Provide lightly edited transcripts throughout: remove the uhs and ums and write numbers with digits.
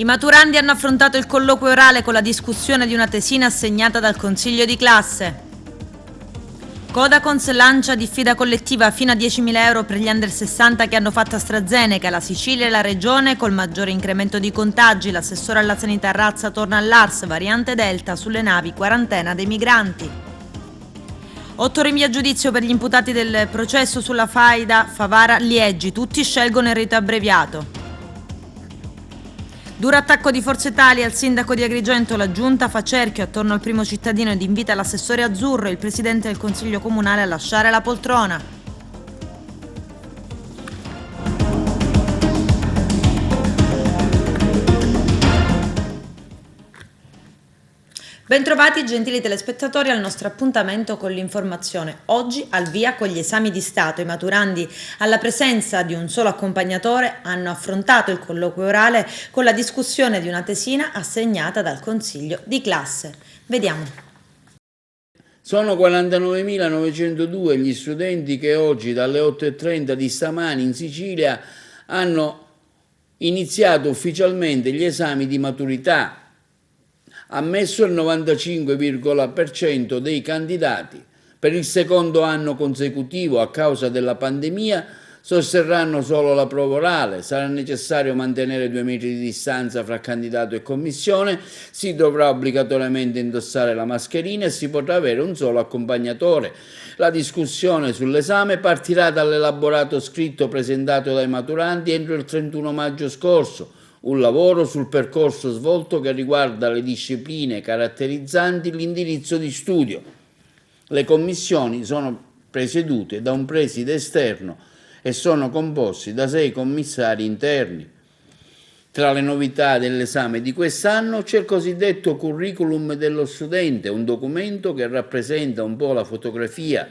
I maturandi hanno affrontato il colloquio orale con la discussione di una tesina assegnata dal consiglio di classe. Codacons lancia diffida collettiva fino a 10.000 euro per gli under 60 che hanno fatto AstraZeneca. La Sicilia e la regione col maggiore incremento di contagi. L'assessore alla sanità Razza torna all'ARS, variante Delta sulle navi, quarantena dei migranti. 8 rinvii a giudizio per gli imputati del processo sulla faida Favara-Liegi, tutti scelgono il rito abbreviato. Duro attacco di Forza Italia al sindaco di Agrigento, la giunta fa cerchio attorno al primo cittadino ed invita l'assessore azzurro e il presidente del consiglio comunale a lasciare la poltrona. Bentrovati gentili telespettatori al nostro appuntamento con l'informazione. Oggi al via con gli esami di Stato. I maturandi, alla presenza di un solo accompagnatore, hanno affrontato il colloquio orale con la discussione di una tesina assegnata dal consiglio di classe. Vediamo. Sono 49.902 gli studenti che oggi dalle 8:30 di stamani in Sicilia hanno iniziato ufficialmente gli esami di maturità. Ammesso il 95% dei candidati. Per il secondo anno consecutivo, a causa della pandemia, sosterranno solo la prova orale. Sarà necessario mantenere 2 metri di distanza fra candidato e commissione, si dovrà obbligatoriamente indossare la mascherina e si potrà avere un solo accompagnatore. La discussione sull'esame partirà dall'elaborato scritto presentato dai maturanti entro il 31 maggio scorso. Un lavoro sul percorso svolto che riguarda le discipline caratterizzanti l'indirizzo di studio. Le commissioni sono presiedute da un preside esterno e sono composti da 6 commissari interni. Tra le novità dell'esame di quest'anno c'è il cosiddetto curriculum dello studente, un documento che rappresenta un po' la fotografia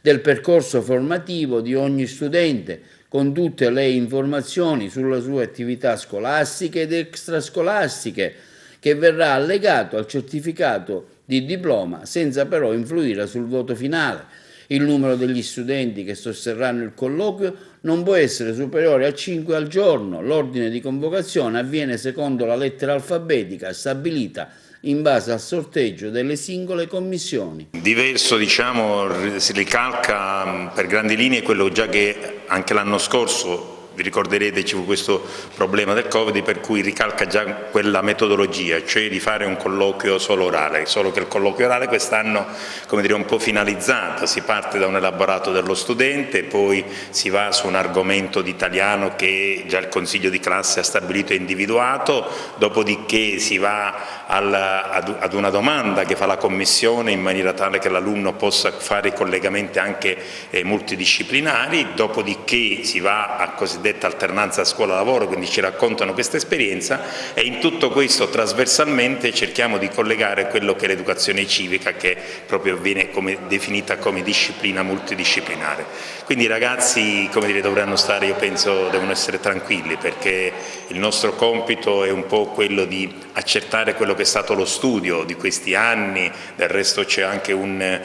del percorso formativo di ogni studente, con tutte le informazioni sulle sue attività scolastiche ed extrascolastiche, che verrà allegato al certificato di diploma senza però influire sul voto finale. Il numero degli studenti che sosterranno il colloquio non può essere superiore a 5 al giorno. L'ordine di convocazione avviene secondo la lettera alfabetica stabilita in base al sorteggio delle singole commissioni. Diverso, si ricalca per grandi linee quello già che anche l'anno scorso, vi ricorderete, ci fu questo problema del Covid, per cui ricalca già quella metodologia, cioè di fare un colloquio solo orale, solo che il colloquio orale quest'anno, come dire, è un po' finalizzato, si parte da un elaborato dello studente, poi si va su un argomento di italiano che già il consiglio di classe ha stabilito e individuato, dopodiché si va ad una domanda che fa la commissione in maniera tale che l'alunno possa fare collegamenti anche multidisciplinari, dopodiché si va a cosiddetta alternanza scuola-lavoro, quindi ci raccontano questa esperienza e in tutto questo trasversalmente cerchiamo di collegare quello che è l'educazione civica, che proprio viene definita come disciplina multidisciplinare. Quindi i ragazzi, come dire, dovranno stare, io penso, devono essere tranquilli, perché il nostro compito è un po' quello di accertare quello che è stato lo studio di questi anni. Del resto c'è anche un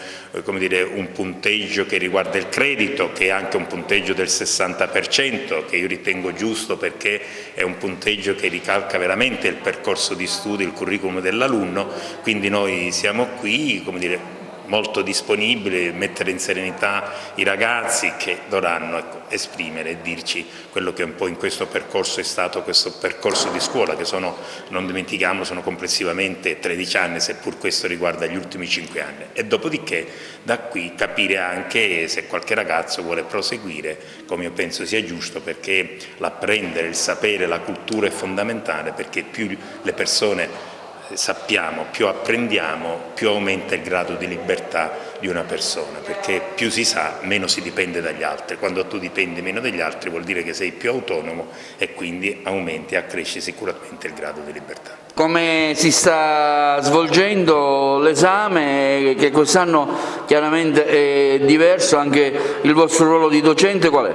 punteggio che riguarda il credito, che è anche un punteggio del 60%, che io ritengo giusto perché è un punteggio che ricalca veramente il percorso di studio, il curriculum dell'alunno. Quindi noi siamo qui, come dire, molto disponibili a mettere in serenità i ragazzi che dovranno esprimere e dirci quello che un po' in questo percorso è stato questo percorso di scuola, che sono, non dimentichiamolo, sono complessivamente 13 anni, seppur questo riguarda gli ultimi 5 anni. E dopodiché da qui capire anche se qualche ragazzo vuole proseguire, come io penso sia giusto, perché l'apprendere, il sapere, la cultura è fondamentale, perché più le persone sappiamo, più apprendiamo, più aumenta il grado di libertà di una persona, perché più si sa, meno si dipende dagli altri. Quando tu dipendi meno dagli altri vuol dire che sei più autonomo e quindi aumenti e accresci sicuramente il grado di libertà. Come si sta svolgendo l'esame, che quest'anno chiaramente è diverso, anche il vostro ruolo di docente qual è?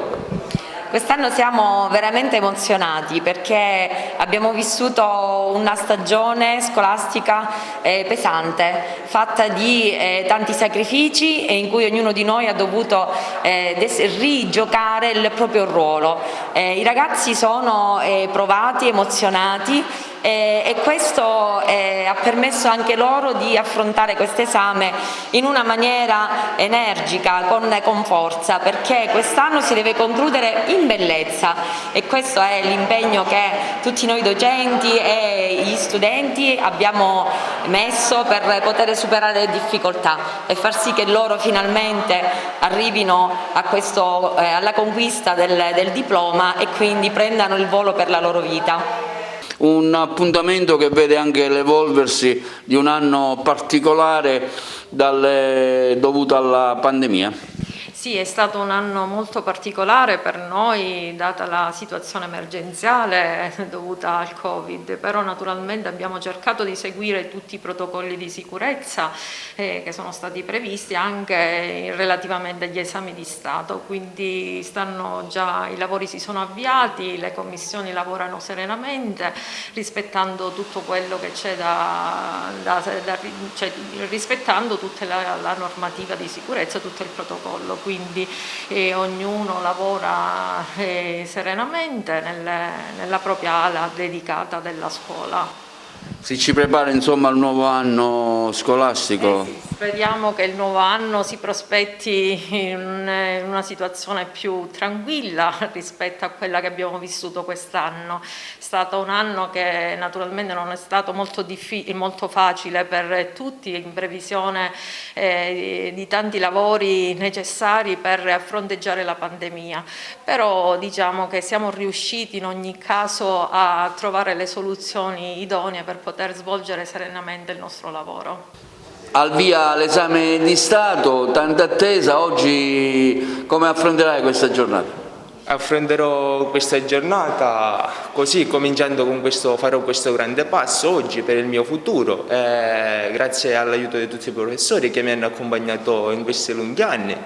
Quest'anno siamo veramente emozionati perché abbiamo vissuto una stagione scolastica pesante, fatta di tanti sacrifici e in cui ognuno di noi ha dovuto rigiocare il proprio ruolo. I ragazzi sono provati, emozionati, e questo ha permesso anche loro di affrontare questo esame in una maniera energica, con forza, perché quest'anno si deve concludere in bellezza e questo è l'impegno che tutti noi docenti e gli studenti abbiamo messo per poter superare le difficoltà e far sì che loro finalmente arrivino alla conquista del diploma e quindi prendano il volo per la loro vita. Un appuntamento che vede anche l'evolversi di un anno particolare dovuto alla pandemia. Sì, è stato un anno molto particolare per noi, data la situazione emergenziale dovuta al Covid, però naturalmente abbiamo cercato di seguire tutti i protocolli di sicurezza che sono stati previsti anche relativamente agli esami di Stato, quindi i lavori si sono avviati, le commissioni lavorano serenamente, rispettando tutto quello che c'è cioè, rispettando tutta la normativa di sicurezza, tutto il protocollo. Quindi ognuno lavora serenamente nella propria ala dedicata della scuola. Si ci prepara insomma al nuovo anno scolastico? Sì, speriamo che il nuovo anno si prospetti in una situazione più tranquilla rispetto a quella che abbiamo vissuto quest'anno. È stato un anno che naturalmente non è stato molto facile per tutti, in previsione di tanti lavori necessari per fronteggiare la pandemia, però diciamo che siamo riusciti in ogni caso a trovare le soluzioni idonee per poter svolgere serenamente il nostro lavoro. Al via l'esame di Stato, tanta attesa, oggi come affronterai questa giornata? Affronterò questa giornata così, cominciando con farò questo grande passo oggi per il mio futuro, grazie all'aiuto di tutti i professori che mi hanno accompagnato in questi lunghi anni.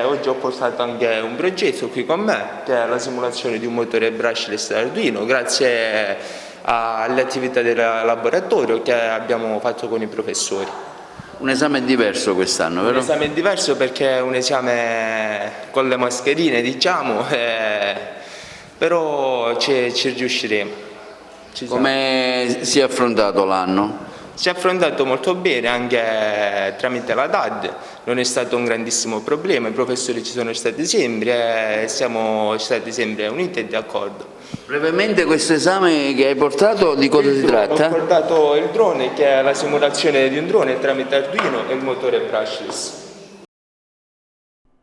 Oggi ho portato anche un progetto qui con me, che è la simulazione di un motore brushless Arduino, grazie alle attività del laboratorio che abbiamo fatto con i professori. Un esame diverso quest'anno, vero? Un esame diverso perché è un esame con le mascherine, diciamo, però ci riusciremo. Come si è affrontato l'anno? Si è affrontato molto bene anche tramite la DAD, non è stato un grandissimo problema, i professori ci sono stati sempre e siamo stati sempre uniti e d'accordo. Brevemente questo esame che hai portato di cosa si tratta? Ho portato il drone, che è la simulazione di un drone tramite Arduino e il motore brushless.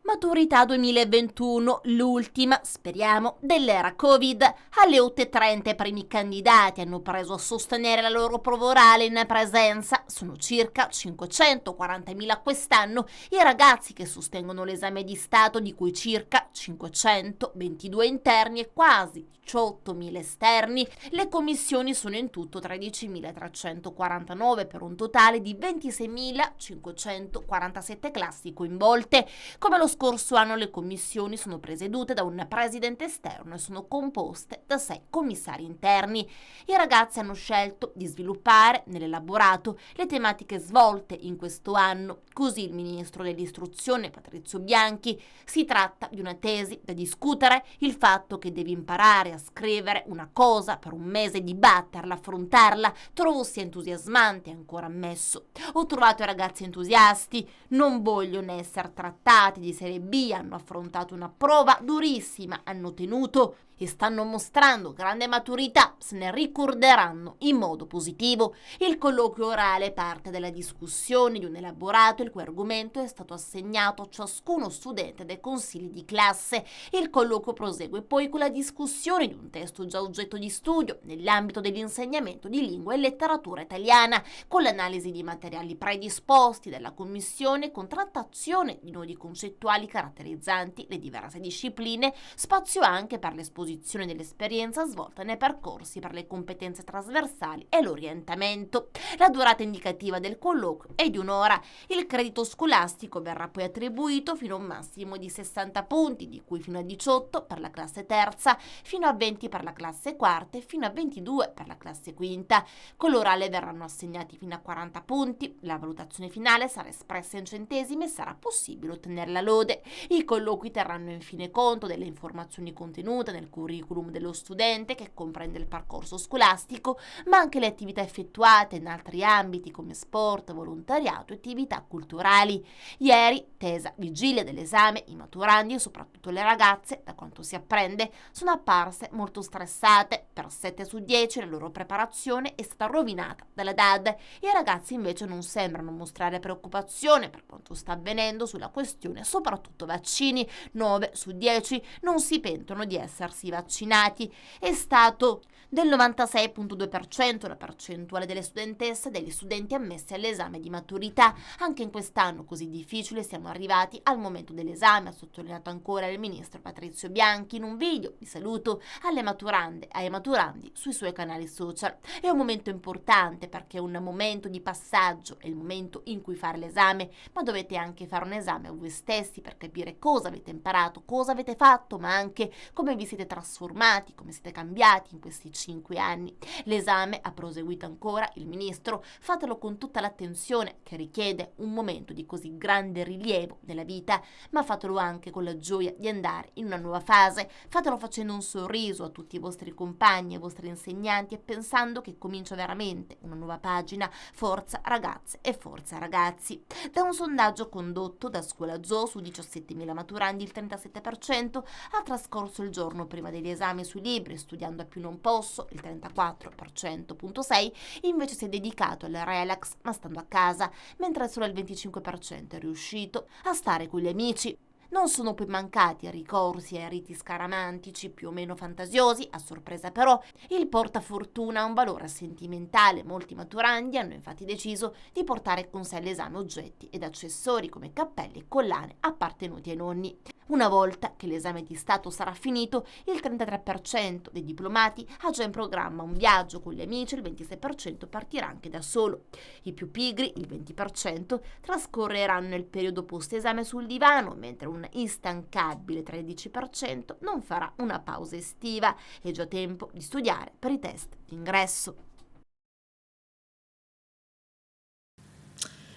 Maturità 2021, l'ultima, speriamo, dell'era Covid. Alle 8:30 i primi candidati hanno preso a sostenere la loro prova orale in presenza. Sono circa 540.000 quest'anno i ragazzi che sostengono l'esame di Stato, di cui circa 522 interni e quasi 18.000 esterni. Le commissioni sono in tutto 13.349 per un totale di 26.547 classi coinvolte. Come lo scorso anno le commissioni sono presiedute da un presidente esterno e sono composte da 6 commissari interni. I ragazzi hanno scelto di sviluppare nell'elaborato le tematiche svolte in questo anno, così il ministro dell'istruzione Patrizio Bianchi. Si tratta di una tesi da discutere, il fatto che devi imparare a scrivere una cosa per un mese, dibatterla, affrontarla, trovo sia entusiasmante e ancora ammesso. Ho trovato i ragazzi entusiasti, non vogliono essere trattati di serie B, hanno affrontato una prova durissima, hanno tenuto e stanno mostrando grande maturità, se ne ricorderanno in modo positivo. Il colloquio orale è parte della discussione di un elaborato il cui argomento è stato assegnato a ciascuno studente dei consigli di classe. Il colloquio prosegue poi con la discussione di un testo già oggetto di studio nell'ambito dell'insegnamento di lingua e letteratura italiana, con l'analisi di materiali predisposti dalla commissione, con trattazione di nodi concettuali caratterizzanti le diverse discipline, spazio anche per l'esposizione dell'esperienza svolta nei percorsi per le competenze trasversali e l'orientamento. La durata indicativa del colloquio è di un'ora. Il credito scolastico verrà poi attribuito fino a un massimo di 60 punti, di cui fino a 18 per la classe terza, fino a 20 per la classe quarta e fino a 22 per la classe quinta. Con l'orale verranno assegnati fino a 40 punti. La valutazione finale sarà espressa in centesimi e sarà possibile ottenere la lode. conclude. I colloqui terranno infine conto delle informazioni contenute nel curriculum dello studente, che comprende il percorso scolastico, ma anche le attività effettuate in altri ambiti come sport, volontariato e attività culturali. Ieri, tesa vigilia dell'esame, i maturandi e soprattutto le ragazze, da quanto si apprende, sono apparse molto stressate. Per 7 su 10 la loro preparazione è stata rovinata dalla DAD. I ragazzi invece non sembrano mostrare preoccupazione per quanto sta avvenendo sulla questione, soprattutto vaccini. 9 su 10 non si pentono di essersi vaccinati. È stato del 96,2% la percentuale delle studentesse e degli studenti ammessi all'esame di maturità. Anche in quest'anno così difficile siamo arrivati al momento dell'esame, ha sottolineato ancora il ministro Patrizio Bianchi in un video di saluto alle maturande e ai maturandi sui suoi canali social. È un momento importante perché è un momento di passaggio, è il momento in cui fare l'esame, ma dovete anche fare un esame a voi stessi per capire cosa avete imparato, cosa avete fatto, ma anche come vi siete trasformati, come siete cambiati in questi 5 anni. L'esame, ha proseguito ancora il ministro, fatelo con tutta l'attenzione che richiede un momento di così grande rilievo nella vita, ma fatelo anche con la gioia di andare in una nuova fase. Fatelo facendo un sorriso a tutti i vostri compagni, ai vostri insegnanti e pensando che comincia veramente una nuova pagina. Forza ragazze e forza ragazzi. Da un sondaggio condotto da Scuola Zoo su 17.000 maturandi, il 37% ha trascorso il giorno prima degli esami sui libri studiando a più non posso, il 34,6% invece si è dedicato al relax ma stando a casa, mentre solo il 25% è riuscito a stare con gli amici. Non sono poi mancati ricorsi ai riti scaramantici più o meno fantasiosi. A sorpresa però il portafortuna ha un valore sentimentale. Molti maturandi hanno infatti deciso di portare con sé all'esame oggetti ed accessori come cappelli e collane appartenuti ai nonni. Una volta che l'esame di Stato sarà finito, il 33% dei diplomati ha già in programma un viaggio con gli amici, il 26% partirà anche da solo. I più pigri, il 20%, trascorreranno il periodo post-esame sul divano, mentre un instancabile 13% non farà una pausa estiva. È già tempo di studiare per i test d'ingresso.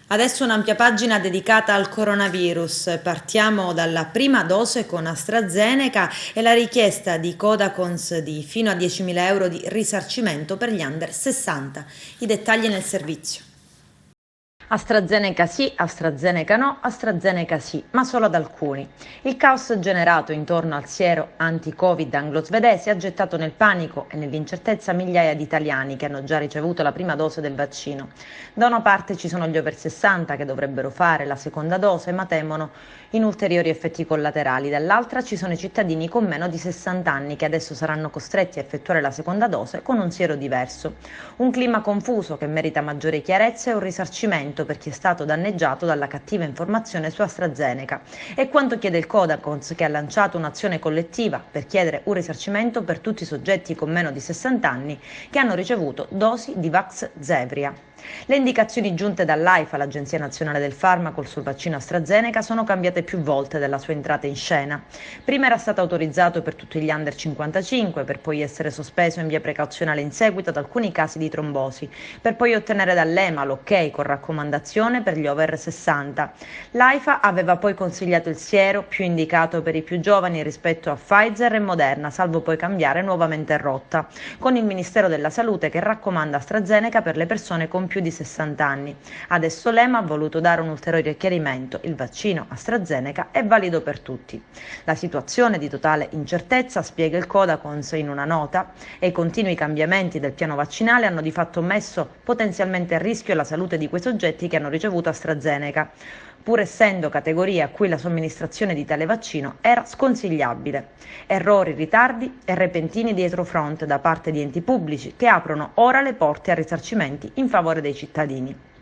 Adesso un'ampia pagina dedicata al coronavirus. Partiamo dalla prima dose con AstraZeneca e la richiesta di Codacons di fino a 10.000 euro di risarcimento per gli under 60. I dettagli nel servizio. AstraZeneca sì, AstraZeneca no, AstraZeneca sì, ma solo ad alcuni. Il caos generato intorno al siero anti-Covid anglo-svedese ha gettato nel panico e nell'incertezza migliaia di italiani che hanno già ricevuto la prima dose del vaccino. Da una parte ci sono gli over 60 che dovrebbero fare la seconda dose ma temono in ulteriori effetti collaterali, dall'altra ci sono i cittadini con meno di 60 anni che adesso saranno costretti a effettuare la seconda dose con un siero diverso. Un clima confuso che merita maggiore chiarezza e un risarcimento per chi è stato danneggiato dalla cattiva informazione su AstraZeneca. È quanto chiede il Codacons, che ha lanciato un'azione collettiva per chiedere un risarcimento per tutti i soggetti con meno di 60 anni che hanno ricevuto dosi di Vaxzevria. Le indicazioni giunte dall'AIFA, l'Agenzia Nazionale del Farmaco, sul vaccino AstraZeneca sono cambiate più volte dalla sua entrata in scena. Prima era stato autorizzato per tutti gli under 55, per poi essere sospeso in via precauzionale in seguito ad alcuni casi di trombosi, per poi ottenere dall'EMA l'ok con raccomandazione per gli over 60. L'AIFA aveva poi consigliato il siero più indicato per i più giovani rispetto a Pfizer e Moderna, salvo poi cambiare nuovamente rotta, con il Ministero della Salute che raccomanda AstraZeneca per le persone con più di 60 anni. Adesso l'EMA ha voluto dare un ulteriore chiarimento: il vaccino AstraZeneca è valido per tutti. La situazione di totale incertezza, spiega il Codacons in una nota, e i continui cambiamenti del piano vaccinale hanno di fatto messo potenzialmente a rischio la salute di quei soggetti che hanno ricevuto AstraZeneca, pur essendo categoria a cui la somministrazione di tale vaccino era sconsigliabile. Errori, ritardi e repentini dietrofront da parte di enti pubblici che aprono ora le porte a risarcimenti in favore dei cittadini.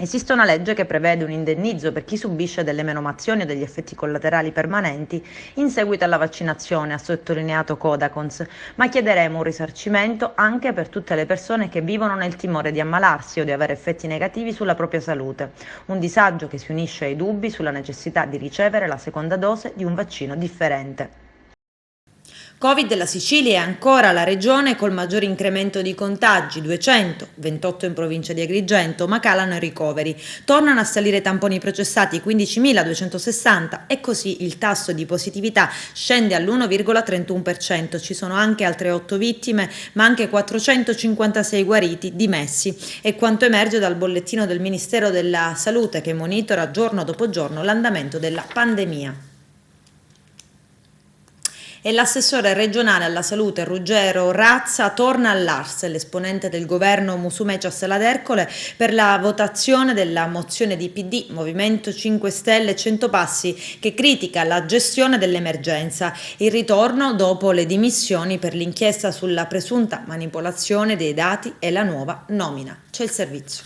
Esiste una legge che prevede un indennizzo per chi subisce delle menomazioni o degli effetti collaterali permanenti in seguito alla vaccinazione, ha sottolineato Codacons, ma chiederemo un risarcimento anche per tutte le persone che vivono nel timore di ammalarsi o di avere effetti negativi sulla propria salute, un disagio che si unisce ai dubbi sulla necessità di ricevere la seconda dose di un vaccino differente. Covid, la Sicilia è ancora la regione col maggior incremento di contagi, 200, 28 in provincia di Agrigento, ma calano i ricoveri. Tornano a salire i tamponi processati, 15.260, e così il tasso di positività scende all'1,31%. Ci sono anche altre 8 vittime, ma anche 456 guariti dimessi. È quanto emerge dal bollettino del Ministero della Salute, che monitora giorno dopo giorno l'andamento della pandemia. E l'assessore regionale alla salute Ruggero Razza torna all'Ars, l'esponente del governo Musumeci Saladercole, per la votazione della mozione di PD, Movimento 5 Stelle 100 Passi, che critica la gestione dell'emergenza, il ritorno dopo le dimissioni per l'inchiesta sulla presunta manipolazione dei dati e la nuova nomina. C'è il servizio.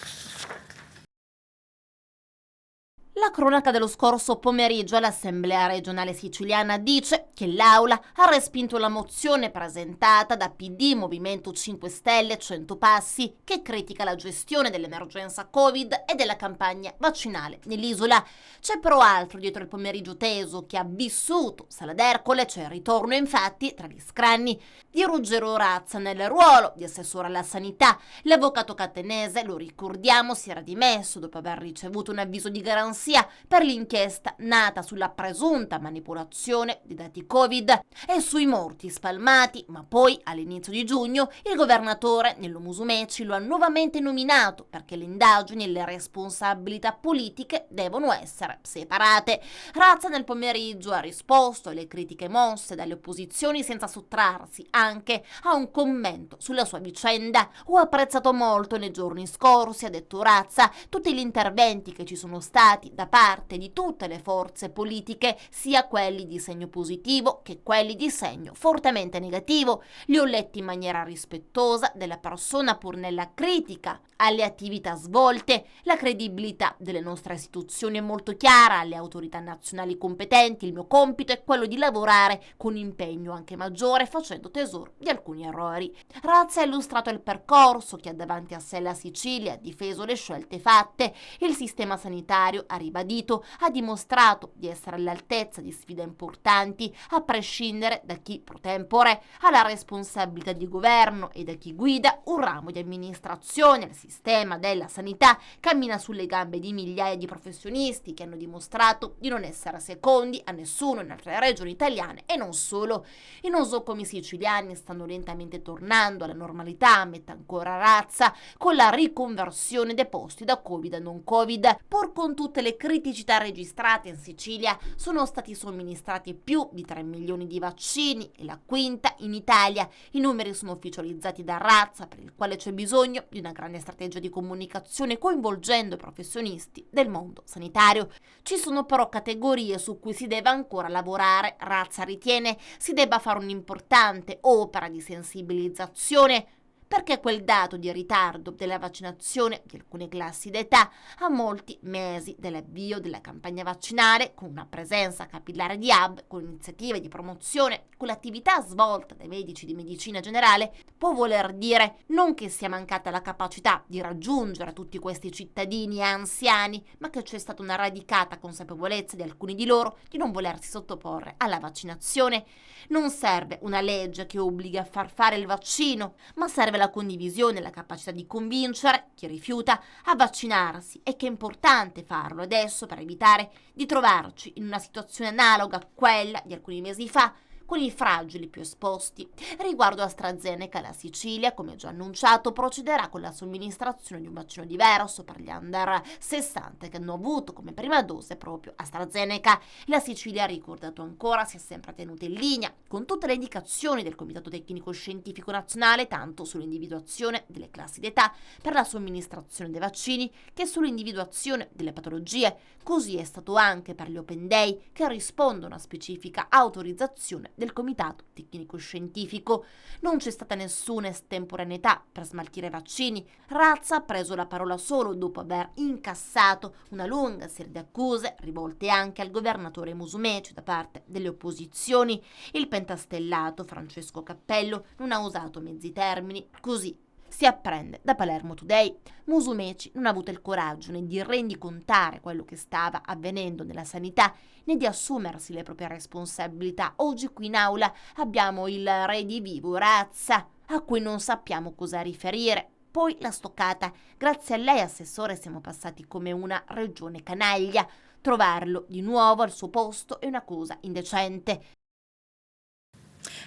La cronaca dello scorso pomeriggio all'Assemblea regionale siciliana dice che l'Aula ha respinto la mozione presentata da PD, Movimento 5 Stelle 100 Passi, che critica la gestione dell'emergenza Covid e della campagna vaccinale nell'isola. C'è però altro dietro il pomeriggio teso che ha vissuto Saladercole, c'è il ritorno infatti tra gli scranni di Ruggero Razza nel ruolo di assessore alla sanità. L'avvocato catanese, lo ricordiamo, si era dimesso dopo aver ricevuto un avviso di garanzia per l'inchiesta nata sulla presunta manipolazione dei dati Covid e sui morti spalmati, ma poi all'inizio di giugno il governatore Nello Musumeci lo ha nuovamente nominato perché le indagini e le responsabilità politiche devono essere separate. Razza nel pomeriggio ha risposto alle critiche mosse dalle opposizioni senza sottrarsi anche a un commento sulla sua vicenda. Ho apprezzato molto nei giorni scorsi, ha detto Razza, tutti gli interventi che ci sono stati da parte di tutte le forze politiche, sia quelli di segno positivo che quelli di segno fortemente negativo. Li ho letti in maniera rispettosa della persona, pur nella critica alle attività svolte. La credibilità delle nostre istituzioni è molto chiara alle autorità nazionali competenti. Il mio compito è quello di lavorare con impegno anche maggiore, facendo tesoro di alcuni errori. Razza ha illustrato il percorso che ha davanti a sé la Sicilia, ha difeso le scelte fatte. Il sistema sanitario, ha ribadito, ha dimostrato di essere all'altezza di sfide importanti, a prescindere da chi pro tempore ha la responsabilità di governo e da chi guida un ramo di amministrazione. Il sistema della sanità cammina sulle gambe di migliaia di professionisti che hanno dimostrato di non essere secondi a nessuno in altre regioni italiane e non solo. I nosocomi siciliani stanno lentamente tornando alla normalità, ammette ancora Razza, con la riconversione dei posti da Covid a non Covid. Pur con tutte le criticità registrate in Sicilia, sono stati somministrati più di 3 milioni di vaccini e la quinta in Italia. I numeri sono ufficializzati da Razza, per il quale c'è bisogno di una grande strategia di comunicazione coinvolgendo i professionisti del mondo sanitario. Ci sono però categorie su cui si deve ancora lavorare. Razza ritiene si debba fare un'importante opera di sensibilizzazione perché quel dato di ritardo della vaccinazione di alcune classi d'età a molti mesi dall'avvio della campagna vaccinale, con una presenza capillare di hub, con iniziative di promozione, con l'attività svolta dai medici di medicina generale, può voler dire non che sia mancata la capacità di raggiungere tutti questi cittadini e anziani, ma che c'è stata una radicata consapevolezza di alcuni di loro di non volersi sottoporre alla vaccinazione. Non serve una legge che obbliga a far fare il vaccino, ma serve la condivisione e la capacità di convincere chi rifiuta a vaccinarsi, e che è importante farlo adesso per evitare di trovarci in una situazione analoga a quella di alcuni mesi fa con i fragili più esposti. Riguardo AstraZeneca, la Sicilia, come già annunciato, procederà con la somministrazione di un vaccino diverso per gli under 60 che hanno avuto come prima dose proprio AstraZeneca. La Sicilia, ricordato ancora, si è sempre tenuta in linea con tutte le indicazioni del Comitato Tecnico Scientifico Nazionale, tanto sull'individuazione delle classi d'età per la somministrazione dei vaccini che sull'individuazione delle patologie. Così è stato anche per gli Open Day, che rispondono a specifica autorizzazione del Comitato Tecnico Scientifico. Non c'è stata nessuna estemporaneità per smaltire vaccini. Razza ha preso la parola solo dopo aver incassato una lunga serie di accuse rivolte anche al governatore Musumeci da parte delle opposizioni. Il pentastellato Francesco Cappello non ha usato mezzi termini, così Si apprende da Palermo Today. Musumeci non ha avuto il coraggio né di rendicontare quello che stava avvenendo nella sanità né di assumersi le proprie responsabilità. Oggi qui in aula abbiamo il redivivo Razza, a cui non sappiamo cosa riferire. Poi la stoccata. Grazie a lei, assessore, siamo passati come una regione canaglia. Trovarlo di nuovo al suo posto è una cosa indecente.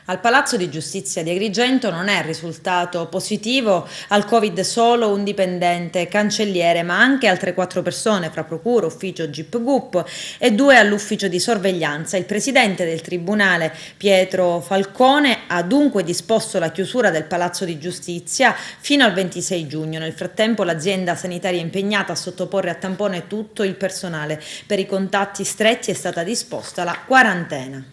Al Palazzo di Giustizia di Agrigento non è risultato positivo al Covid solo un dipendente cancelliere, ma anche altre 4 persone fra procura, ufficio GIP GUP e 2 all'ufficio di sorveglianza. Il presidente del Tribunale, Pietro Falcone, ha dunque disposto la chiusura del Palazzo di Giustizia fino al 26 giugno. Nel frattempo l'azienda sanitaria è impegnata a sottoporre a tampone tutto il personale. Per i contatti stretti è stata disposta la quarantena.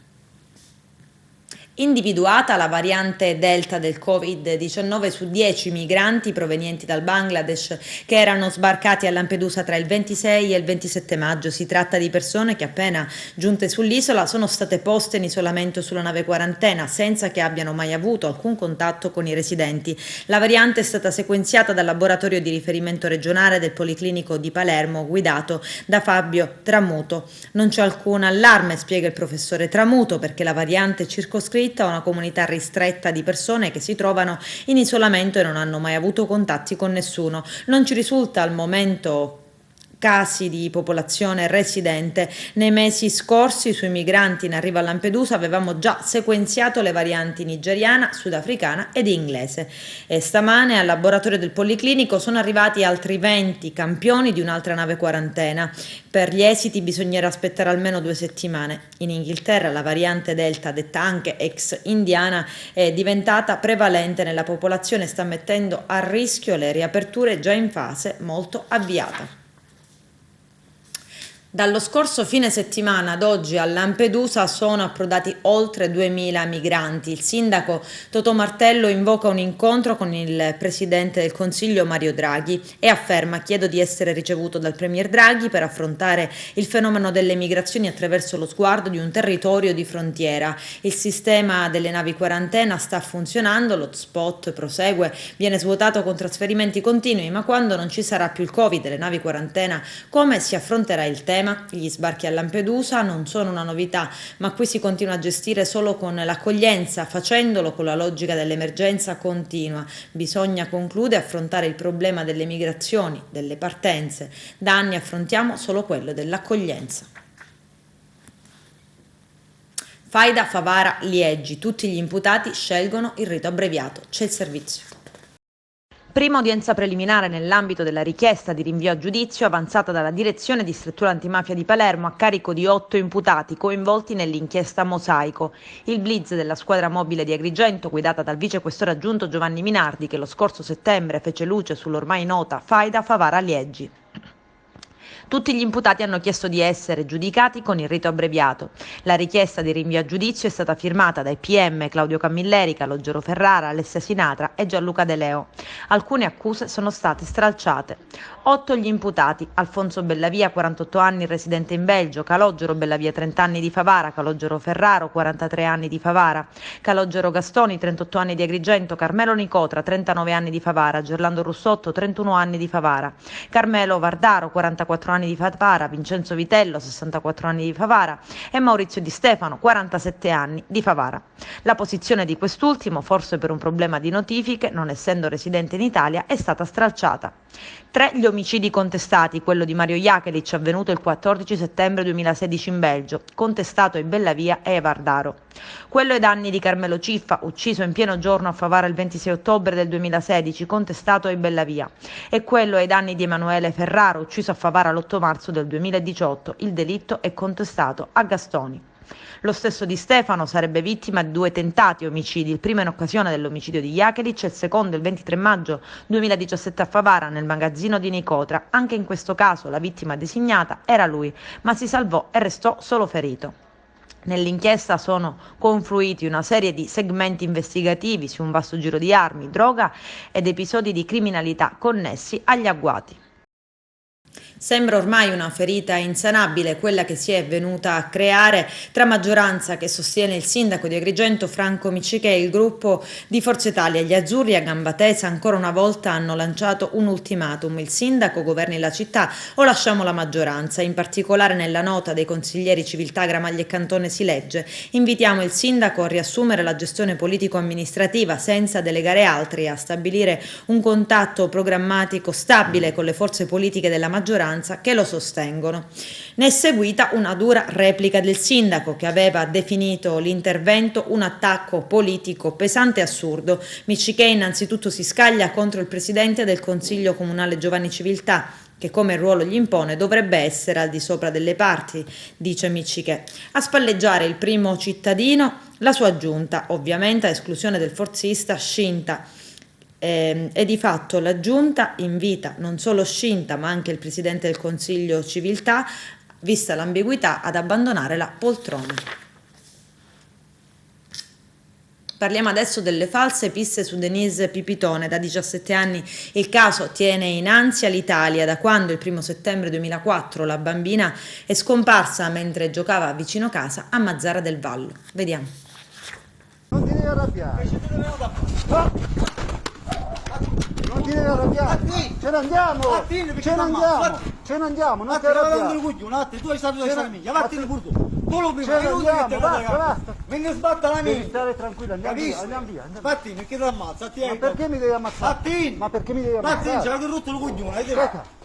Individuata la variante Delta del Covid-19 su 10 migranti provenienti dal Bangladesh che erano sbarcati a Lampedusa tra il 26 e il 27 maggio. Si tratta di persone che appena giunte sull'isola sono state poste in isolamento sulla nave quarantena senza che abbiano mai avuto alcun contatto con i residenti. La variante è stata sequenziata dal laboratorio di riferimento regionale del Policlinico di Palermo guidato da Fabio Tramuto. Non c'è alcun allarme, spiega il professore Tramuto, perché la variante è circoscritta a una comunità ristretta di persone che si trovano in isolamento e non hanno mai avuto contatti con nessuno. Non ci risulta al momento casi di popolazione residente. Nei mesi scorsi sui migranti in arrivo a Lampedusa avevamo già sequenziato le varianti nigeriana, sudafricana ed inglese. E stamane al laboratorio del Policlinico sono arrivati altri 20 campioni di un'altra nave quarantena. Per gli esiti bisognerà aspettare almeno 2 settimane. In Inghilterra la variante Delta, detta anche ex indiana, è diventata prevalente nella popolazione e sta mettendo a rischio le riaperture già in fase molto avviata. Dallo scorso fine settimana ad oggi a Lampedusa sono approdati oltre 2000 migranti. Il sindaco Totò Martello invoca un incontro con il presidente del Consiglio Mario Draghi e afferma: chiedo di essere ricevuto dal premier Draghi per affrontare il fenomeno delle migrazioni attraverso lo sguardo di un territorio di frontiera. Il sistema delle navi quarantena sta funzionando, l'hotspot prosegue, viene svuotato con trasferimenti continui, ma quando non ci sarà più il Covid e le navi quarantena, come si affronterà il tema? Gli sbarchi a Lampedusa non sono una novità, ma qui si continua a gestire solo con l'accoglienza, facendolo con la logica dell'emergenza continua. Bisogna, conclude, affrontare il problema delle migrazioni, delle partenze. Da anni affrontiamo solo quello dell'accoglienza. Faida, Favara, Liegi. Tutti gli imputati scelgono il rito abbreviato. C'è il servizio. Prima udienza preliminare nell'ambito della richiesta di rinvio a giudizio avanzata dalla Direzione Distrettuale Antimafia di Palermo a carico di 8 imputati coinvolti nell'inchiesta Mosaico. Il blitz della squadra mobile di Agrigento, guidata dal vicequestore aggiunto Giovanni Minardi, che lo scorso settembre fece luce sull'ormai nota Faida Favara Liegi. Tutti gli imputati hanno chiesto di essere giudicati con il rito abbreviato. La richiesta di rinvio a giudizio è stata firmata dai PM Claudio Camilleri, Calogero Ferrara, Alessia Sinatra e Gianluca De Leo. Alcune accuse sono state stralciate. 8 gli imputati: Alfonso Bellavia, 48 anni, residente in Belgio; Calogero Bellavia, 30 anni, di Favara; Calogero Ferraro, 43 anni, di Favara; Calogero Gastoni, 38 anni, di Agrigento; Carmelo Nicotra, 39 anni, di Favara; Gerlando Russotto, 31 anni, di Favara; Carmelo Vardaro, 44 anni, di Favara; Vincenzo Vitello, 64 anni, di Favara e Maurizio Di Stefano, 47 anni, di Favara. La posizione di quest'ultimo, forse per un problema di notifiche, non essendo residente in Italia, è stata stralciata. 3 gli omicidi contestati: quello di Mario Jakelic, avvenuto il 14 settembre 2016 in Belgio, contestato in Bellavia e Vardaro; quello ai danni di Carmelo Ciffa, ucciso in pieno giorno a Favara il 26 ottobre del 2016, contestato in Bellavia; e quello ai danni di Emanuele Ferraro, ucciso a Favara l'8 marzo del 2018, il delitto è contestato a Gastoni. Lo stesso Di Stefano sarebbe vittima di 2 tentati omicidi, il primo in occasione dell'omicidio di Jakelic e il secondo il 23 maggio 2017 a Favara, nel magazzino di Nicotra. Anche in questo caso la vittima designata era lui, ma si salvò e restò solo ferito. Nell'inchiesta sono confluiti una serie di segmenti investigativi su un vasto giro di armi, droga ed episodi di criminalità connessi agli agguati. Sembra ormai una ferita insanabile quella che si è venuta a creare tra maggioranza che sostiene il sindaco di Agrigento Franco Miccichè e il gruppo di Forza Italia. Gli azzurri a gamba tesa ancora una volta hanno lanciato un ultimatum: il sindaco governi la città o lasciamo la maggioranza. In particolare nella nota dei consiglieri Civiltà, Gramaglia e Cantone si legge: invitiamo il sindaco a riassumere la gestione politico-amministrativa senza delegare altri, a stabilire un contatto programmatico stabile con le forze politiche della maggioranza che lo sostengono. Ne è seguita una dura replica del sindaco, che aveva definito l'intervento un attacco politico pesante e assurdo. Miccichè innanzitutto si scaglia contro il presidente del Consiglio Comunale Giovanni Civiltà, che come il ruolo gli impone dovrebbe essere al di sopra delle parti, dice Miccichè. A spalleggiare il primo cittadino la sua giunta, ovviamente a esclusione del forzista Scinta. E di fatto la giunta invita non solo Scinta ma anche il presidente del Consiglio Civiltà, vista l'ambiguità, ad abbandonare la poltrona. Parliamo adesso delle false piste su Denise Pipitone. Da 17 anni il caso tiene in ansia l'Italia, da quando il 1 settembre 2004 la bambina è scomparsa mentre giocava vicino casa a Mazzara del Vallo. Vediamo. Non ti devi arrabbiare. Non ti devi arrabbiare. Ce ne andiamo. Ce ne andiamo. Non ti arrabbiare. Tu hai stato da famiglia. Vattene pure tu. Tu lo prima. Ce ne andiamo. Basta. Vieni a sbattere la mia. Devi stare tranquillo. Andiamo via. Vattene, perché ti ammazza? Ma perché mi devi ammazzare? Vattene. Ma perché mi devi ammazzare? Vattene, c'è rotto il coglione.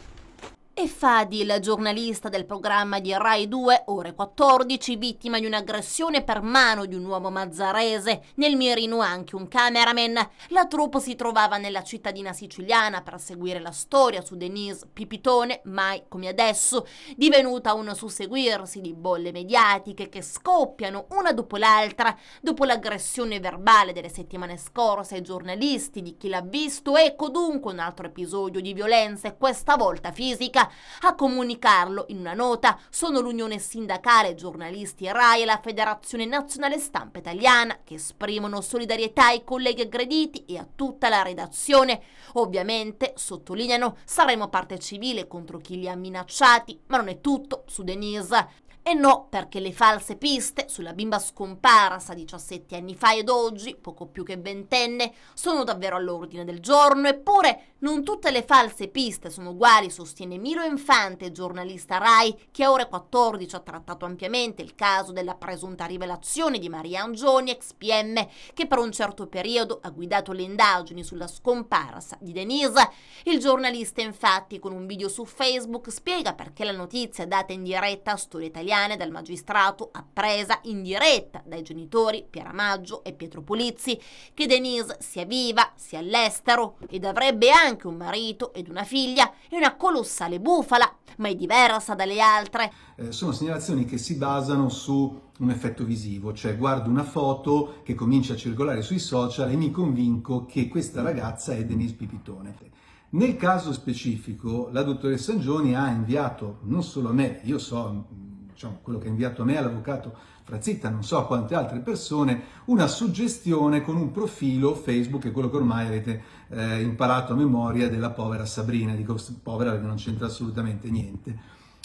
E Fadi, il giornalista del programma di Rai 2, ore 14, vittima di un'aggressione per mano di un uomo mazzarese. Nel mirino anche un cameraman. La troupe si trovava nella cittadina siciliana per seguire la storia su Denise Pipitone, mai come adesso, divenuta un susseguirsi di bolle mediatiche che scoppiano una dopo l'altra, dopo l'aggressione verbale delle settimane scorse ai giornalisti, di chi l'ha visto. Ecco dunque un altro episodio di violenza, e questa volta fisica. A comunicarlo in una nota sono l'Unione Sindacale Giornalisti Rai e la Federazione Nazionale Stampa Italiana, che esprimono solidarietà ai colleghi aggrediti e a tutta la redazione. Ovviamente, sottolineano, saremo parte civile contro chi li ha minacciati, ma non è tutto su Denise. E no, perché le false piste sulla bimba scomparsa 17 anni fa ed oggi, poco più che ventenne, sono davvero all'ordine del giorno. Eppure non tutte le false piste sono uguali, sostiene Milo Infante, giornalista Rai, che a ore 14 ha trattato ampiamente il caso della presunta rivelazione di Maria Angioni, ex PM, che per un certo periodo ha guidato le indagini sulla scomparsa di Denise. Il giornalista infatti, con un video su Facebook, spiega perché la notizia data in diretta a Storia Italiana dal magistrato, appresa in diretta dai genitori Pieramaggio e Pietro Pulizzi, che Denise sia viva, sia all'estero ed avrebbe anche un marito ed una figlia, è una colossale bufala, ma è diversa dalle altre. Sono segnalazioni che si basano su un effetto visivo, cioè guardo una foto che comincia a circolare sui social e mi convinco che questa ragazza è Denise Pipitone. Nel caso specifico la dottoressa Angioni ha inviato non solo a me, io so, diciamo, quello che ha inviato a me l'avvocato Frazitta, non so a quante altre persone, una suggestione con un profilo Facebook, che è quello che ormai avete imparato a memoria, della povera Sabrina. Dico povera perché non c'entra assolutamente niente.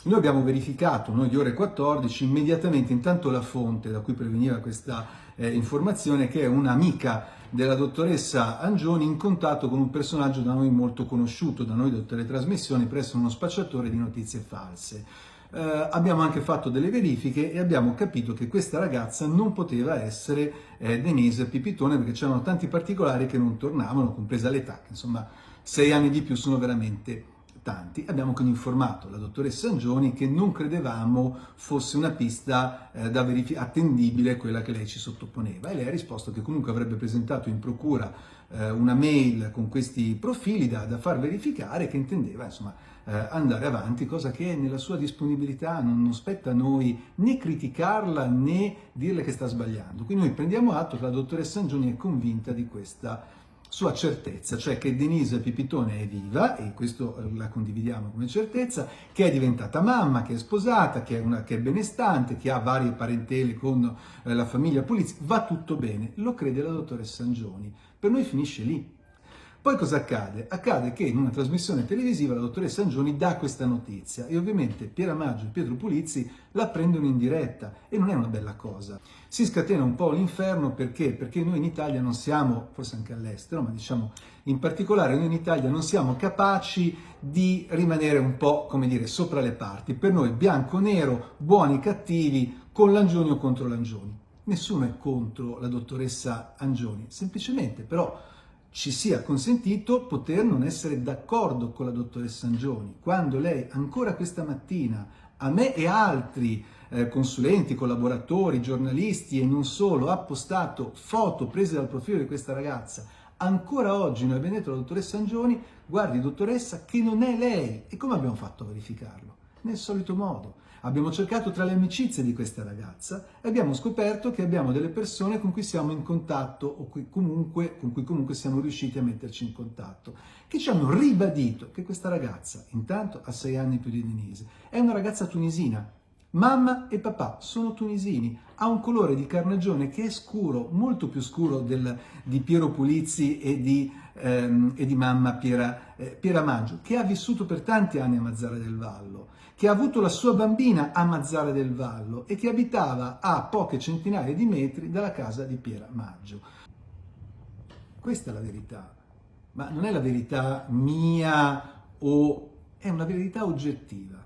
Noi abbiamo verificato, noi di ore 14, immediatamente, intanto la fonte da cui proveniva questa informazione, che è un'amica della dottoressa Angioni, in contatto con un personaggio da noi molto conosciuto, da noi da tutte le trasmissioni, presso uno spacciatore di notizie false. Abbiamo anche fatto delle verifiche e abbiamo capito che questa ragazza non poteva essere Denise Pipitone, perché c'erano tanti particolari che non tornavano, compresa l'età, che insomma 6 anni di più sono veramente tanti. Abbiamo quindi informato la dottoressa Angioni che non credevamo fosse una pista attendibile quella che lei ci sottoponeva, e lei ha risposto che comunque avrebbe presentato in procura una mail con questi profili da far verificare, che intendeva insomma andare avanti, cosa che è nella sua disponibilità. Non spetta a noi né criticarla né dirle che sta sbagliando. Quindi noi prendiamo atto che la dottoressa Angioni è convinta di questa sua certezza, cioè che Denise Pipitone è viva, e questo la condividiamo come certezza, che è diventata mamma, che è sposata, che è benestante, che ha varie parentele con la famiglia Pulizzi, va tutto bene, lo crede la dottoressa Angioni. Per noi finisce lì. Poi cosa accade? Accade che in una trasmissione televisiva la dottoressa Angioni dà questa notizia e ovviamente Piera Maggio e Pietro Pulizzi la prendono in diretta e non è una bella cosa. Si scatena un po' l'inferno perché noi in Italia non siamo, forse anche all'estero, ma diciamo in particolare noi in Italia non siamo capaci di rimanere un po', come dire, sopra le parti. Per noi bianco-nero, buoni cattivi, con l'Angioni o contro l'Angioni. Nessuno è contro la dottoressa Angioni, semplicemente però ci sia consentito poter non essere d'accordo con la dottoressa Angioni. Quando lei ancora questa mattina a me e altri consulenti, collaboratori, giornalisti e non solo ha postato foto prese dal profilo di questa ragazza, ancora oggi noi abbiamo detto alla dottoressa Angioni: guardi dottoressa che non è lei. E come abbiamo fatto a verificarlo? Nel solito modo. Abbiamo cercato tra le amicizie di questa ragazza e abbiamo scoperto che abbiamo delle persone con cui siamo in contatto o con cui comunque siamo riusciti a metterci in contatto, che ci hanno ribadito che questa ragazza, intanto ha 6 anni più di Denise, è una ragazza tunisina. Mamma e papà sono tunisini, ha un colore di carnagione che è scuro, molto più scuro di Piero Pulizzi e di mamma Piera Maggio, che ha vissuto per tanti anni a Mazara del Vallo, che ha avuto la sua bambina a Mazara del Vallo e che abitava a poche centinaia di metri dalla casa di Piera Maggio. Questa è la verità, ma non è la verità mia è una verità oggettiva.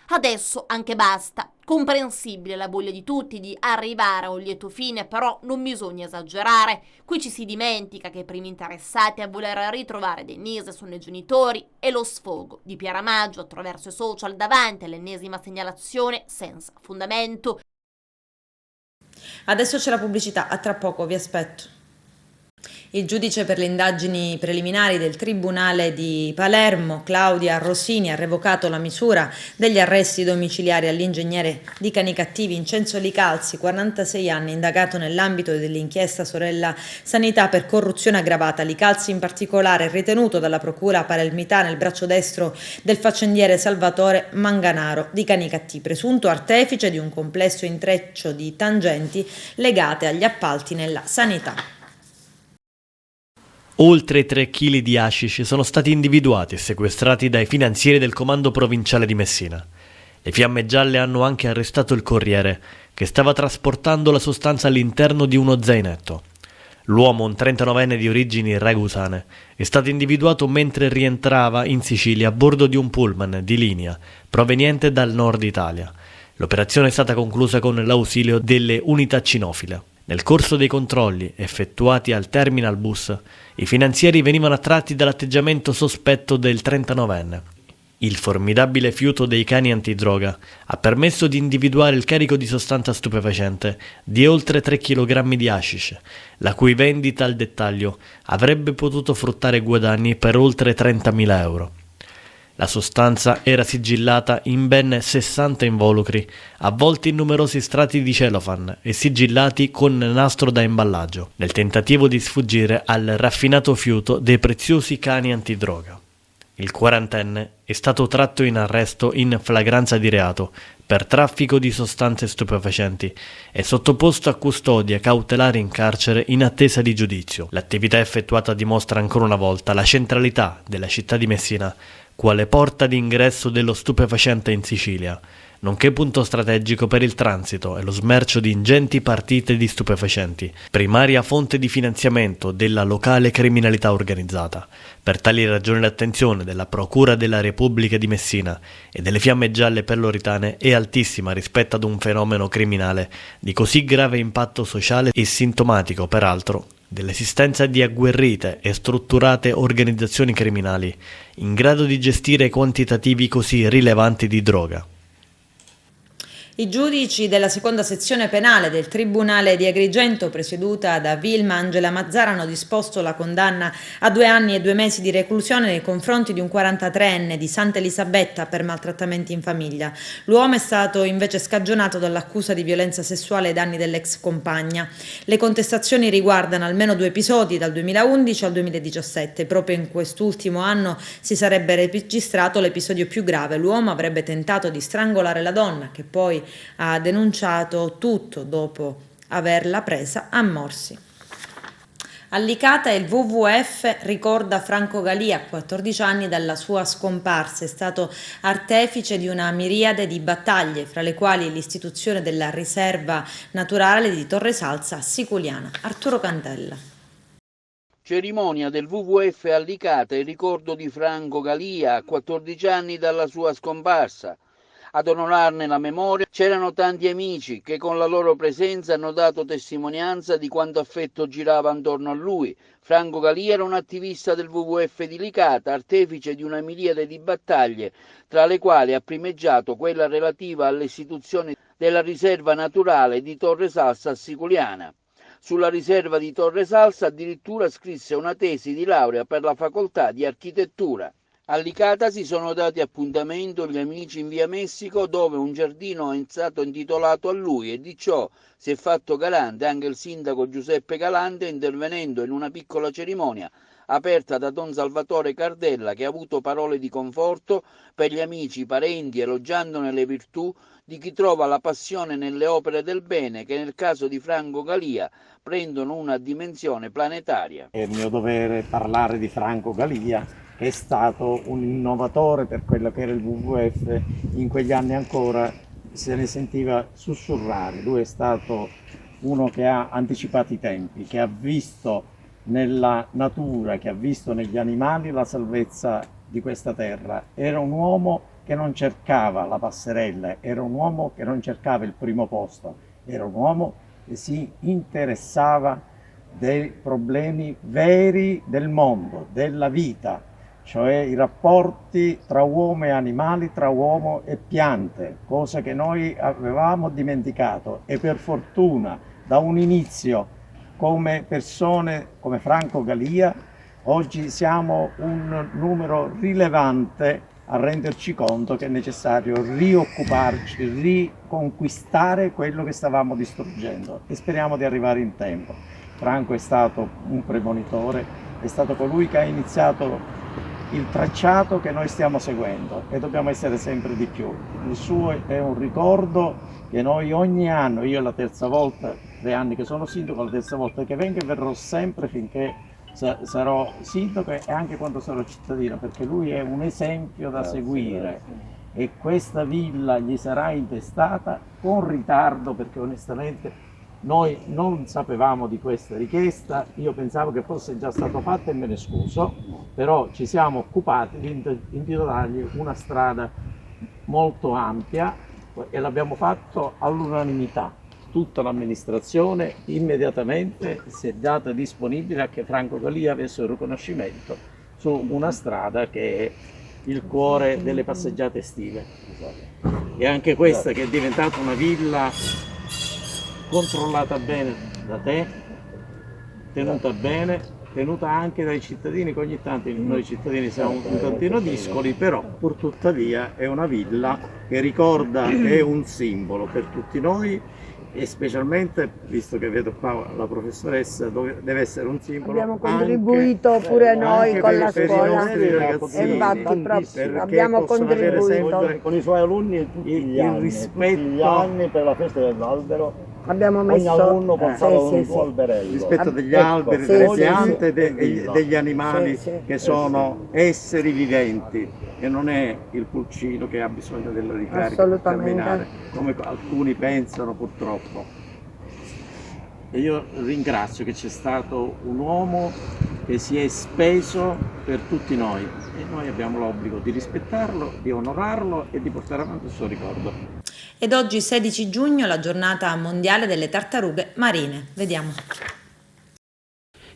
Adesso anche basta. Comprensibile la voglia di tutti di arrivare a un lieto fine, però non bisogna esagerare. Qui ci si dimentica che i primi interessati a voler ritrovare Denise sono i genitori e lo sfogo di Piera Maggio attraverso i social davanti all'ennesima segnalazione senza fondamento. Adesso c'è la pubblicità, a tra poco, vi aspetto. Il giudice per le indagini preliminari del Tribunale di Palermo, Claudia Rosini, ha revocato la misura degli arresti domiciliari all'ingegnere di Canicattì Vincenzo Licalzi, 46 anni, indagato nell'ambito dell'inchiesta Sorella Sanità per corruzione aggravata. Licalzi in particolare è ritenuto dalla procura palermitana il braccio destro del faccendiere Salvatore Manganaro di Canicattì, presunto artefice di un complesso intreccio di tangenti legate agli appalti nella sanità. Oltre 3 kg di hashish sono stati individuati e sequestrati dai finanzieri del comando provinciale di Messina. Le Fiamme Gialle hanno anche arrestato il corriere, che stava trasportando la sostanza all'interno di uno zainetto. L'uomo, un 39enne di origini ragusane, è stato individuato mentre rientrava in Sicilia a bordo di un pullman di linea proveniente dal nord Italia. L'operazione è stata conclusa con l'ausilio delle unità cinofile. Nel corso dei controlli effettuati al terminal bus, i finanzieri venivano attratti dall'atteggiamento sospetto del 39enne. Il formidabile fiuto dei cani antidroga ha permesso di individuare il carico di sostanza stupefacente di oltre 3 kg di hashish, la cui vendita al dettaglio avrebbe potuto fruttare guadagni per oltre 30.000 euro. La sostanza era sigillata in ben 60 involucri, avvolti in numerosi strati di cellophane e sigillati con nastro da imballaggio, nel tentativo di sfuggire al raffinato fiuto dei preziosi cani antidroga. Il quarantenne è stato tratto in arresto in flagranza di reato per traffico di sostanze stupefacenti e sottoposto a custodia cautelare in carcere in attesa di giudizio. L'attività effettuata dimostra ancora una volta la centralità della città di Messina quale porta d'ingresso dello stupefacente in Sicilia, nonché punto strategico per il transito e lo smercio di ingenti partite di stupefacenti, primaria fonte di finanziamento della locale criminalità organizzata. Per tali ragioni l'attenzione della Procura della Repubblica di Messina e delle Fiamme Gialle Pelloritane è altissima rispetto ad un fenomeno criminale di così grave impatto sociale e sintomatico, peraltro, dell'esistenza di agguerrite e strutturate organizzazioni criminali in grado di gestire quantitativi così rilevanti di droga. I giudici della seconda sezione penale del Tribunale di Agrigento, presieduta da Vilma Angela Mazzara, hanno disposto la condanna a 2 anni e 2 mesi di reclusione nei confronti di un 43enne di Santa Elisabetta per maltrattamenti in famiglia. L'uomo è stato invece scagionato dall'accusa di violenza sessuale ai danni dell'ex compagna. Le contestazioni riguardano almeno 2 episodi dal 2011 al 2017. Proprio in quest'ultimo anno si sarebbe registrato l'episodio più grave. L'uomo avrebbe tentato di strangolare la donna, che poi ha denunciato tutto dopo averla presa a morsi. A Licata il WWF ricorda Franco Galia, a 14 anni dalla sua scomparsa. È stato artefice di una miriade di battaglie, fra le quali l'istituzione della riserva naturale di Torre Salsa Siculiana. Arturo Cantella. Cerimonia del WWF a Licata in ricordo di Franco Galia, a 14 anni dalla sua scomparsa. Ad onorarne la memoria c'erano tanti amici che con la loro presenza hanno dato testimonianza di quanto affetto girava attorno a lui. Franco Galia era un attivista del WWF di Licata, artefice di una miriade di battaglie, tra le quali ha primeggiato quella relativa all'istituzione della riserva naturale di Torre Salsa Siculiana. Sulla riserva di Torre Salsa addirittura scrisse una tesi di laurea per la facoltà di architettura. A Licata si sono dati appuntamento gli amici in via Messico, dove un giardino è stato intitolato a lui, e di ciò si è fatto garante anche il sindaco Giuseppe Galante, intervenendo in una piccola cerimonia aperta da Don Salvatore Cardella, che ha avuto parole di conforto per gli amici, i parenti, elogiandone le virtù di chi trova la passione nelle opere del bene, che nel caso di Franco Galia prendono una dimensione planetaria. È mio dovere parlare di Franco Galia, che è stato un innovatore per quello che era il WWF. In quegli anni ancora se ne sentiva sussurrare. Lui è stato uno che ha anticipato i tempi, che ha visto nella natura, che ha visto negli animali la salvezza di questa terra. Era un uomo che non cercava la passerella, era un uomo che non cercava il primo posto, era un uomo che si interessava dei problemi veri del mondo, della vita, cioè i rapporti tra uomo e animali, tra uomo e piante, cosa che noi avevamo dimenticato, e per fortuna da un inizio come persone come Franco Galia oggi siamo un numero rilevante a renderci conto che è necessario rioccuparci, riconquistare quello che stavamo distruggendo, e speriamo di arrivare in tempo. Franco è stato un premonitore, è stato colui che ha iniziato il tracciato che noi stiamo seguendo, e dobbiamo essere sempre di più. Il suo è un ricordo che noi ogni anno, io è la terza volta, 3 anni che sono sindaco, la terza volta che vengo, e verrò sempre finché sarò sindaco e anche quando sarò cittadino, perché lui è un esempio da seguire, e questa villa gli sarà intestata con ritardo, perché onestamente noi non sapevamo di questa richiesta. Io pensavo che fosse già stato fatto e me ne scuso, però ci siamo occupati di intitolargli una strada molto ampia, e l'abbiamo fatto all'unanimità. Tutta l'amministrazione immediatamente si è data disponibile a che Franco Galia avesse un riconoscimento su una strada che è il cuore delle passeggiate estive. E anche questa, che è diventata una villa controllata bene da te, tenuta bene, tenuta anche dai cittadini, che ogni tanto noi cittadini siamo un tantino discoli, però pur tuttavia è una villa che ricorda, è un simbolo per tutti noi, e specialmente, visto che vedo qua la professoressa, deve essere un simbolo. Abbiamo contribuito pure noi con la scuola, e infatti proprio abbiamo contribuito con i suoi alunni il rispetto per la festa dell'albero. Abbiamo messo ogni alunno portava un suo alberello. Rispetto degli alberi, delle piante e degli animali, che sono esseri viventi, e non è il pulcino che ha bisogno della ricarica per terminare, come alcuni pensano purtroppo. E io ringrazio che c'è stato un uomo che si è speso per tutti noi, e noi abbiamo l'obbligo di rispettarlo, di onorarlo e di portare avanti il suo ricordo. Ed oggi 16 giugno la giornata mondiale delle tartarughe marine. Vediamo.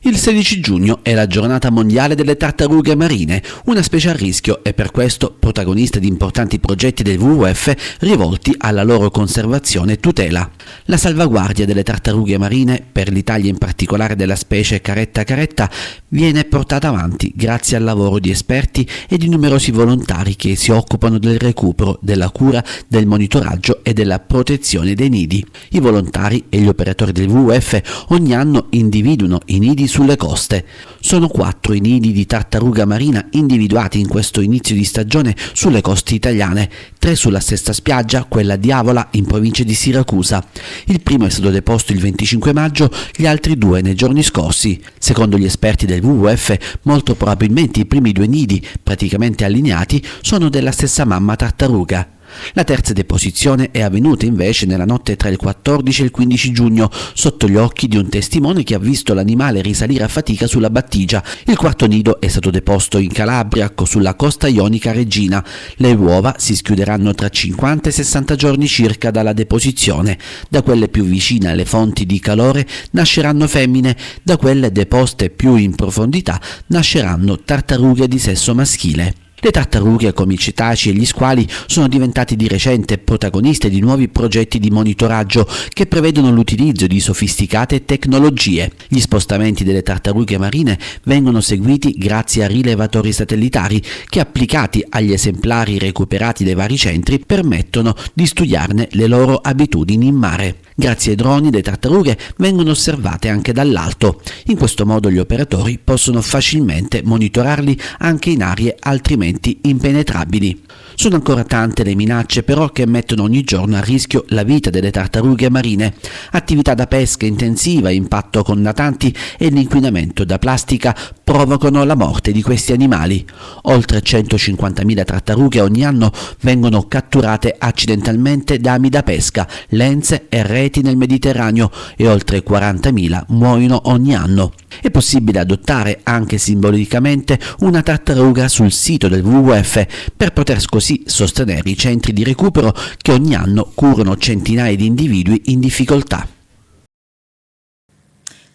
Il 16 giugno è la giornata mondiale delle tartarughe marine, una specie a rischio e per questo protagonista di importanti progetti del WWF rivolti alla loro conservazione e tutela. La salvaguardia delle tartarughe marine, per l'Italia in particolare della specie caretta caretta, viene portata avanti grazie al lavoro di esperti e di numerosi volontari che si occupano del recupero, della cura, del monitoraggio e della protezione dei nidi. I volontari e gli operatori del WWF ogni anno individuano i nidi nidi sulle coste. Sono 4 i nidi di tartaruga marina individuati in questo inizio di stagione sulle coste italiane, 3 sulla stessa spiaggia, quella di Avola in provincia di Siracusa. Il primo è stato deposto il 25 maggio, gli altri 2 nei giorni scorsi. Secondo gli esperti del WWF, molto probabilmente i primi 2 nidi, praticamente allineati, sono della stessa mamma tartaruga. La terza deposizione è avvenuta invece nella notte tra il 14 e il 15 giugno, sotto gli occhi di un testimone che ha visto l'animale risalire a fatica sulla battigia. Il quarto nido è stato deposto in Calabria, sulla costa ionica reggina. Le uova si schiuderanno tra 50 e 60 giorni circa dalla deposizione. Da quelle più vicine alle fonti di calore nasceranno femmine, da quelle deposte più in profondità nasceranno tartarughe di sesso maschile. Le tartarughe, come i cetacei e gli squali, sono diventati di recente protagoniste di nuovi progetti di monitoraggio che prevedono l'utilizzo di sofisticate tecnologie. Gli spostamenti delle tartarughe marine vengono seguiti grazie a rilevatori satellitari che, applicati agli esemplari recuperati dai vari centri, permettono di studiarne le loro abitudini in mare. Grazie ai droni le tartarughe vengono osservate anche dall'alto. In questo modo gli operatori possono facilmente monitorarli anche in aree altrimenti impenetrabili. Sono ancora tante le minacce però che mettono ogni giorno a rischio la vita delle tartarughe marine. Attività da pesca intensiva, impatto con natanti e l'inquinamento da plastica provocano la morte di questi animali. Oltre 150.000 tartarughe ogni anno vengono catturate accidentalmente da ami da pesca, lenze e reti nel Mediterraneo e oltre 40.000 muoiono ogni anno. È possibile adottare anche simbolicamente una tartaruga sul sito del WWF per poter così sostenere i centri di recupero che ogni anno curano centinaia di individui in difficoltà.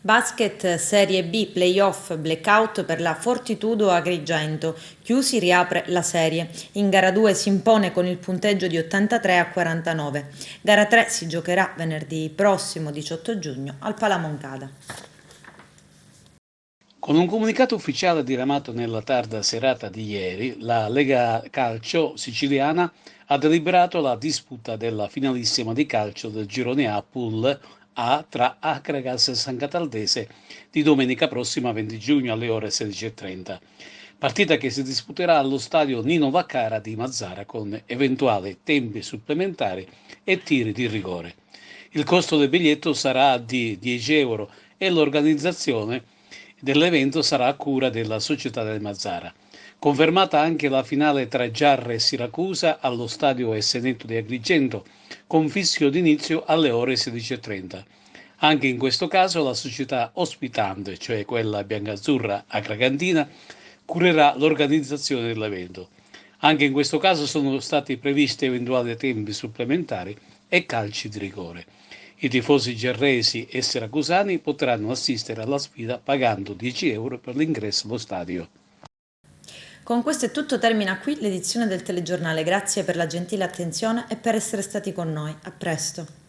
Basket Serie B Playoff Blackout per la Fortitudo Agrigento. Chiusi riapre la serie. In gara 2 si impone con il punteggio di 83-49. Gara 3 si giocherà venerdì prossimo 18 giugno al Palamoncada. Con un comunicato ufficiale diramato nella tarda serata di ieri, la Lega Calcio siciliana ha deliberato la disputa della finalissima di calcio del girone A Pool A tra Akragas e San Cataldese di domenica prossima 20 giugno alle ore 16:30. Partita che si disputerà allo stadio Nino Vaccara di Mazara con eventuali tempi supplementari e tiri di rigore. Il costo del biglietto sarà di 10 euro e l'organizzazione dell'evento sarà a cura della società del Mazara. Confermata anche la finale tra Giarre e Siracusa allo stadio Esseneto di Agrigento, con fischio d'inizio alle ore 16:30. Anche in questo caso la società ospitante, cioè quella biancazzurra Akragantina, curerà l'organizzazione dell'evento. Anche in questo caso sono stati previsti eventuali tempi supplementari e calci di rigore. I tifosi gerresi e siracusani potranno assistere alla sfida pagando 10 euro per l'ingresso allo stadio. Con questo è tutto, termina qui l'edizione del telegiornale. Grazie per la gentile attenzione e per essere stati con noi. A presto.